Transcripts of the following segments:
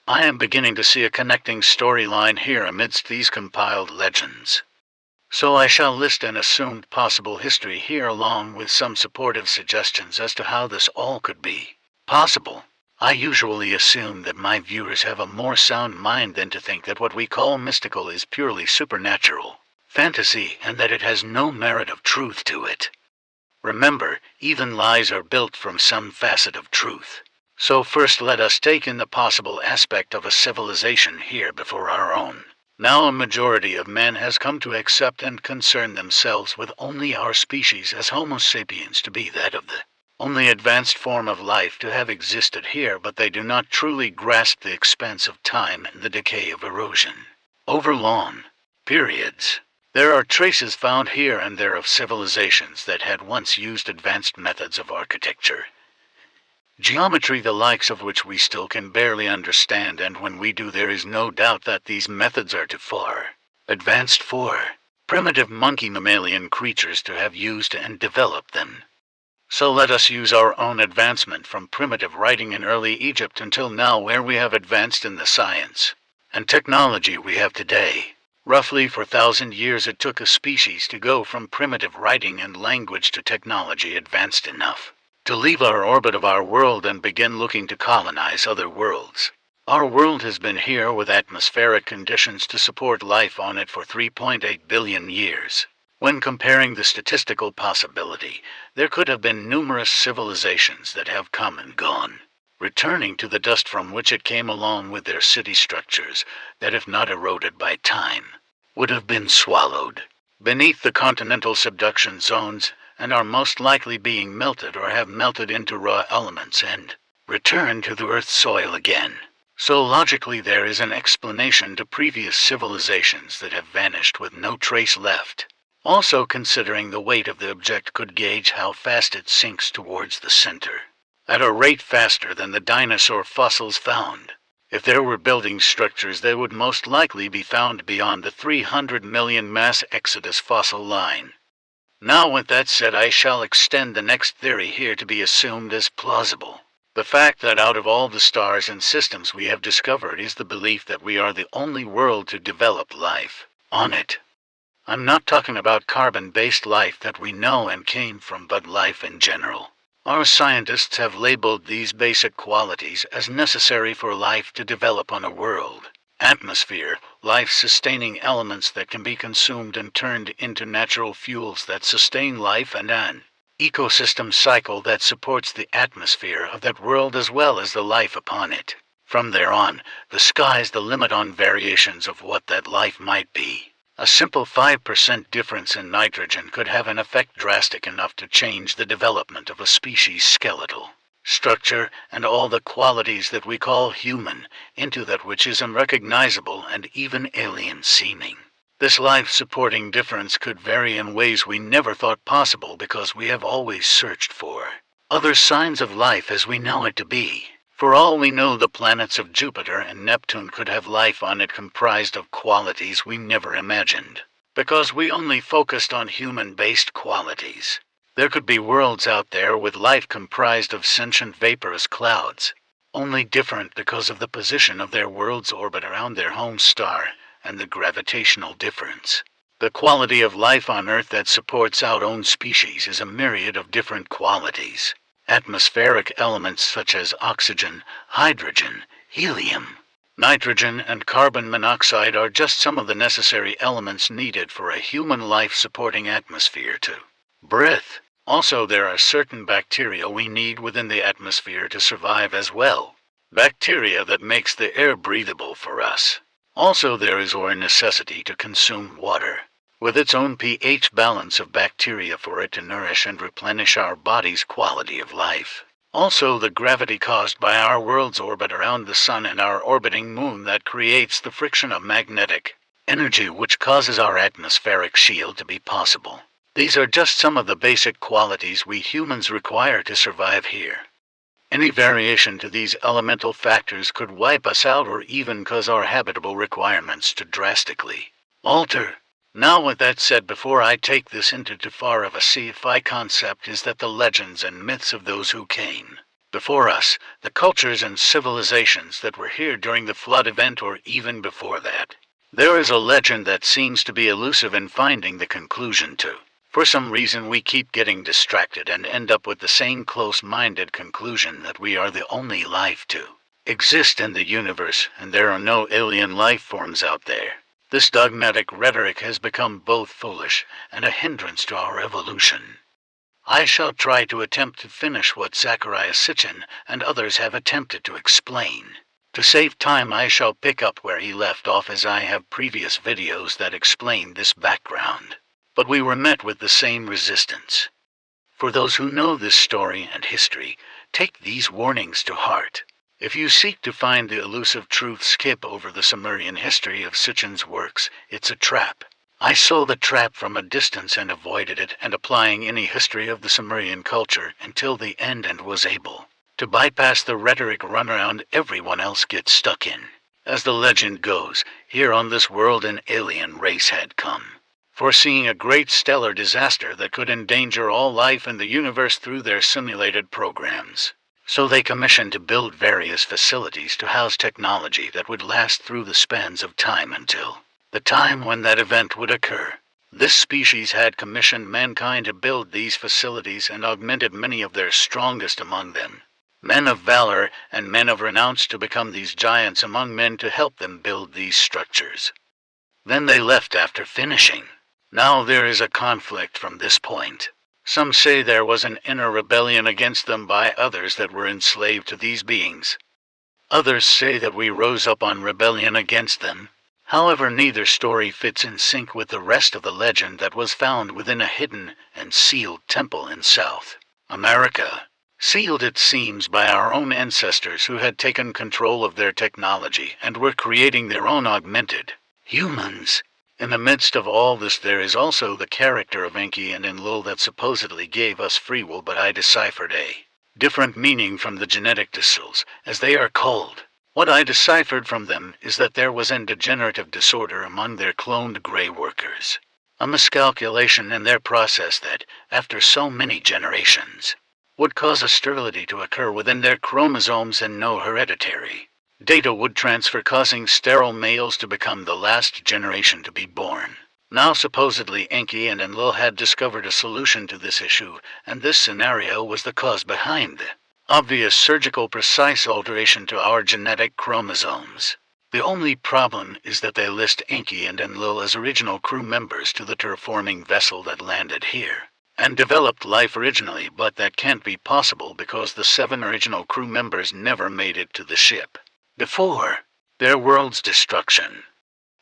I am beginning to see a connecting storyline here amidst these compiled legends. So I shall list an assumed possible history here along with some supportive suggestions as to how this all could be possible. I usually assume that my viewers have a more sound mind than to think that what we call mystical is purely supernatural fantasy and that it has no merit of truth to it. Remember, even lies are built from some facet of truth. So first let us take in the possible aspect of a civilization here before our own. Now a majority of men has come to accept and concern themselves with only our species as Homo sapiens to be that of the only advanced form of life to have existed here, but they do not truly grasp the expense of time and the decay of erosion over long periods. There are traces found here and there of civilizations that had once used advanced methods of architecture, geometry the likes of which we still can barely understand, and when we do there is no doubt that these methods are too far advanced for primitive monkey mammalian creatures to have used and developed them. So let us use our own advancement from primitive writing in early Egypt until now, where we have advanced in the science and technology we have today. Roughly 4,000 years it took a species to go from primitive writing and language to technology advanced enough to leave our orbit of our world and begin looking to colonize other worlds. Our world has been here with atmospheric conditions to support life on it for 3.8 billion years. When comparing the statistical possibility, there could have been numerous civilizations that have come and gone, returning to the dust from which it came along with their city structures that, if not eroded by time, would have been swallowed beneath the continental subduction zones and are most likely being melted or have melted into raw elements and returned to the Earth's soil again. So logically there is an explanation to previous civilizations that have vanished with no trace left. Also, considering the weight of the object could gauge how fast it sinks towards the center, at a rate faster than the dinosaur fossils found. If there were building structures, they would most likely be found beyond the 300 million mass exodus fossil line. Now with that said, I shall extend the next theory here to be assumed as plausible. The fact that out of all the stars and systems we have discovered is the belief that we are the only world to develop life on it. I'm not talking about carbon-based life that we know and came from, but life in general. Our scientists have labeled these basic qualities as necessary for life to develop on a world. Atmosphere, life-sustaining elements that can be consumed and turned into natural fuels that sustain life, and an ecosystem cycle that supports the atmosphere of that world as well as the life upon it. From there on, the sky's the limit on variations of what that life might be. A simple 5% difference in nitrogen could have an effect drastic enough to change the development of a species' skeletal structure and all the qualities that we call human into that which is unrecognizable and even alien-seeming. This life-supporting difference could vary in ways we never thought possible because we have always searched for other signs of life as we know it to be. For all we know, the planets of Jupiter and Neptune could have life on it comprised of qualities we never imagined, because we only focused on human-based qualities. There could be worlds out there with life comprised of sentient vaporous clouds, only different because of the position of their world's orbit around their home star and the gravitational difference. The quality of life on Earth that supports our own species is a myriad of different qualities. Atmospheric elements such as oxygen, hydrogen, helium, nitrogen, and carbon monoxide are just some of the necessary elements needed for a human life-supporting atmosphere to breathe. Also, there are certain bacteria we need within the atmosphere to survive as well. Bacteria that makes the air breathable for us. Also, there is our necessity to consume water, with its own pH balance of bacteria for it to nourish and replenish our body's quality of life. Also, the gravity caused by our world's orbit around the sun and our orbiting moon that creates the friction of magnetic energy which causes our atmospheric shield to be possible. These are just some of the basic qualities we humans require to survive here. Any variation to these elemental factors could wipe us out or even cause our habitable requirements to drastically alter. Now with that said, before I take this into too far of a sci-fi concept, is that the legends and myths of those who came Before us, the cultures and civilizations that were here during the flood event or even before that. There is a legend that seems to be elusive in finding the conclusion to. For some reason we keep getting distracted and end up with the same close-minded conclusion that we are the only life to exist in the universe and there are no alien life forms out there. This dogmatic rhetoric has become both foolish and a hindrance to our evolution. I shall try to attempt to finish what Zachariah Sitchin and others have attempted to explain. To save time I shall pick up where he left off as I have previous videos that explain this background. But we were met with the same resistance. For those who know this story and history, take these warnings to heart. If you seek to find the elusive truth, skip over the Sumerian history of Sitchin's works. It's a trap. I saw the trap from a distance and avoided it and applying any history of the Sumerian culture until the end and was able to bypass the rhetoric runaround everyone else gets stuck in. As the legend goes, here on this world an alien race had come, foreseeing a great stellar disaster that could endanger all life in the universe through their simulated programs. So they commissioned to build various facilities to house technology that would last through the spans of time until the time when that event would occur. This species had commissioned mankind to build these facilities and augmented many of their strongest among them, men of valor and men of renown, to become these giants among men to help them build these structures. Then they left after finishing. Now there is a conflict from this point. Some say there was an inner rebellion against them by others that were enslaved to these beings. Others say that we rose up on rebellion against them. However, neither story fits in sync with the rest of the legend that was found within a hidden and sealed temple in South America. Sealed, it seems, by our own ancestors who had taken control of their technology and were creating their own augmented humans. In the midst of all this there is also the character of Enki and Enlil that supposedly gave us free will, but I deciphered a different meaning from the genetic distils, as they are called. What I deciphered from them is that there was a degenerative disorder among their cloned gray workers. A miscalculation in their process that, after so many generations, would cause a sterility to occur within their chromosomes and no hereditary data would transfer, causing sterile males to become the last generation to be born. Now supposedly Enki and Enlil had discovered a solution to this issue, and this scenario was the cause behind the obvious surgical precise alteration to our genetic chromosomes. The only problem is that they list Enki and Enlil as original crew members to the terraforming vessel that landed here and developed life originally, but that can't be possible because the 7 original crew members never made it to the ship before their world's destruction.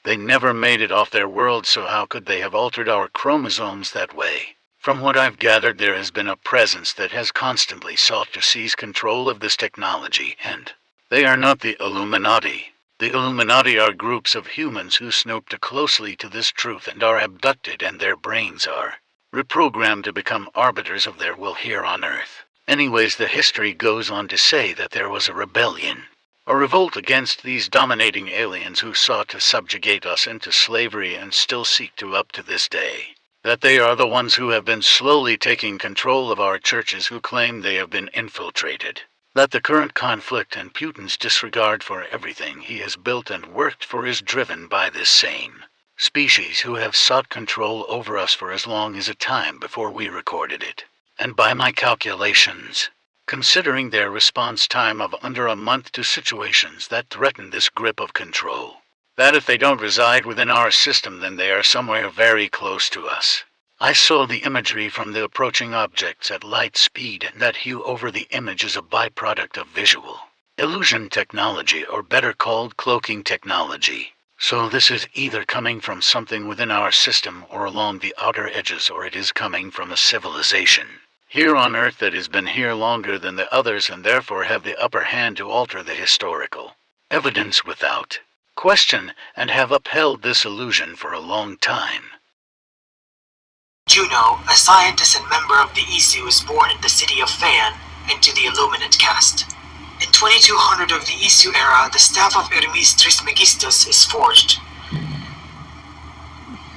They never made it off their world, so how could they have altered our chromosomes that way? From what I've gathered, there has been a presence that has constantly sought to seize control of this technology, and they are not the Illuminati. The Illuminati are groups of humans who snoop too closely to this truth and are abducted, and their brains are reprogrammed to become arbiters of their will here on Earth. Anyways, the history goes on to say that there was a rebellion, a revolt against these dominating aliens who sought to subjugate us into slavery and still seek to up to this day. That they are the ones who have been slowly taking control of our churches, who claim they have been infiltrated. That the current conflict and Putin's disregard for everything he has built and worked for is driven by this same species who have sought control over us for as long as a time before we recorded it. And by my calculations, considering their response time of under a month to situations that threaten this grip of control, that if they don't reside within our system, then they are somewhere very close to us. I saw the imagery from the approaching objects at light speed, and that hue over the image is a byproduct of visual illusion technology, or better called cloaking technology. So this is either coming from something within our system or along the outer edges, or it is coming from a civilization here on Earth that has been here longer than the others and therefore have the upper hand to alter the historical evidence without question, and have upheld this illusion for a long time. Juno, a scientist and member of the Isu, was born in the city of Fan into the Illuminate caste. In 2200 of the Isu era, the staff of Hermes Trismegistus is forged.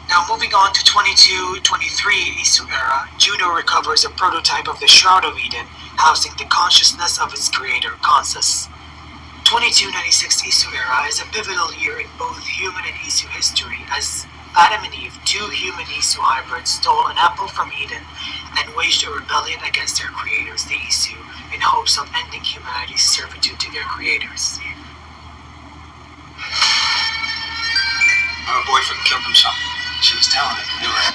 Now moving on to 2223 Isu era, Juno recovers a prototype of the Shroud of Eden housing the consciousness of its creator, Consus. 2296 Isu era is a pivotal year in both human and Isu history, as Adam and Eve, two human Isu hybrids, stole an apple from Eden and waged a rebellion against their creators, the Isu, in hopes of ending humanity's servitude to their creators. Her boyfriend killed himself. She was telling him, knew her.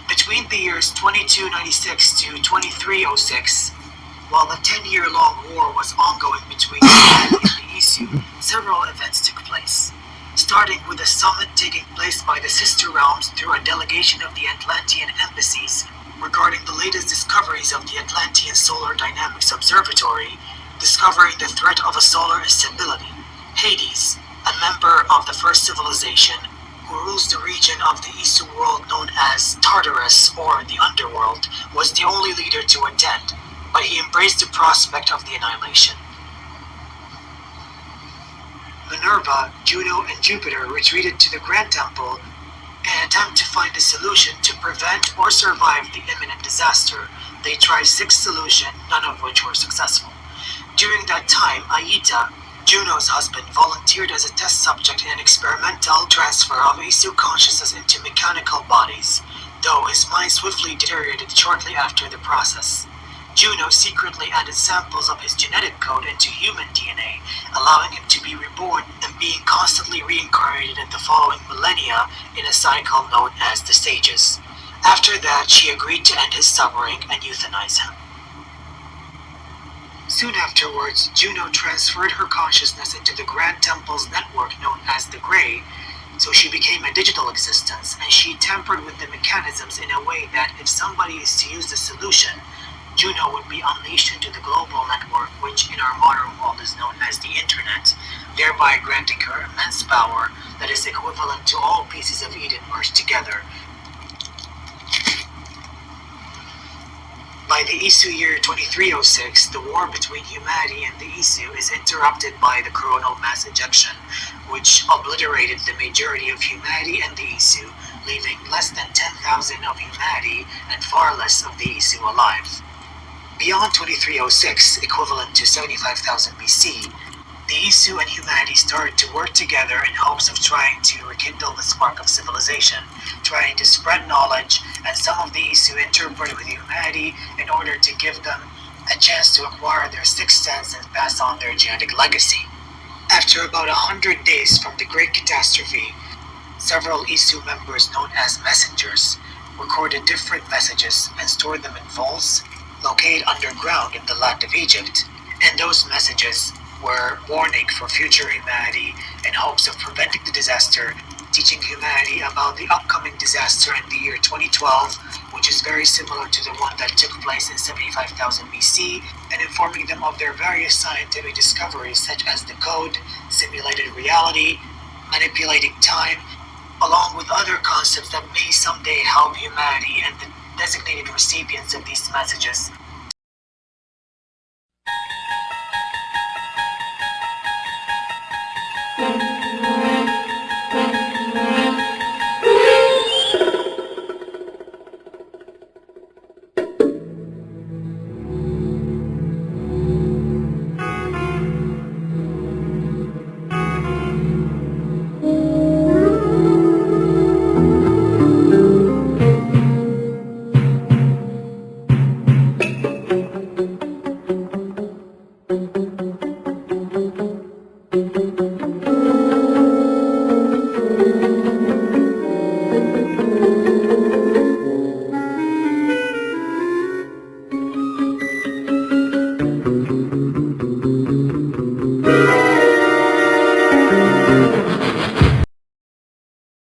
Between the years 2296 to 2306, while the 10-year-long war was ongoing between humanity and the Isu, several events took place, starting with a summit taking place by the Sister Realms through a delegation of the Atlantean embassies regarding the latest discoveries of the Atlantean Solar Dynamics Observatory, discovering the threat of a solar instability. Hades, a member of the First Civilization, who rules the region of the Isu world known as Tartarus, or the Underworld, was the only leader to attend, but he embraced the prospect of the annihilation. Minerva, Juno, and Jupiter retreated to the Grand Temple in an attempt to find a solution to prevent or survive the imminent disaster. They tried 6 solutions, none of which were successful. During that time, Aita, Juno's husband, volunteered as a test subject in an experimental transfer of Isu consciousness into mechanical bodies, though his mind swiftly deteriorated shortly after the process. Juno secretly added samples of his genetic code into human DNA, allowing him to be reborn and being constantly reincarnated in the following millennia in a cycle known as the Stages. After that, she agreed to end his suffering and euthanize him. Soon afterwards, Juno transferred her consciousness into the Grand Temple's network known as the Grey, so she became a digital existence, and she tampered with the mechanisms in a way that if somebody is to use the solution, Juno would be unleashed into the global network, which in our modern world is known as the Internet, thereby granting her immense power that is equivalent to all pieces of Eden merged together. By the Isu year 2306, the war between humanity and the Isu is interrupted by the coronal mass ejection, which obliterated the majority of humanity and the Isu, leaving less than 10,000 of humanity and far less of the Isu alive. Beyond 2306, equivalent to 75,000 BC, the Isu and humanity started to work together in hopes of trying to rekindle the spark of civilization, trying to spread knowledge, and some of the Isu interpreted with humanity in order to give them a chance to acquire their sixth sense and pass on their genetic legacy. After about 100 days from the Great Catastrophe, several Isu members known as messengers recorded different messages and stored them in vaults located underground in the land of Egypt, and those messages were warning for future humanity in hopes of preventing the disaster, teaching humanity about the upcoming disaster in the year 2012, which is very similar to the one that took place in 75,000 BC, and informing them of their various scientific discoveries such as the code, simulated reality, manipulating time, along with other concepts that may someday help humanity and the designated recipients of these messages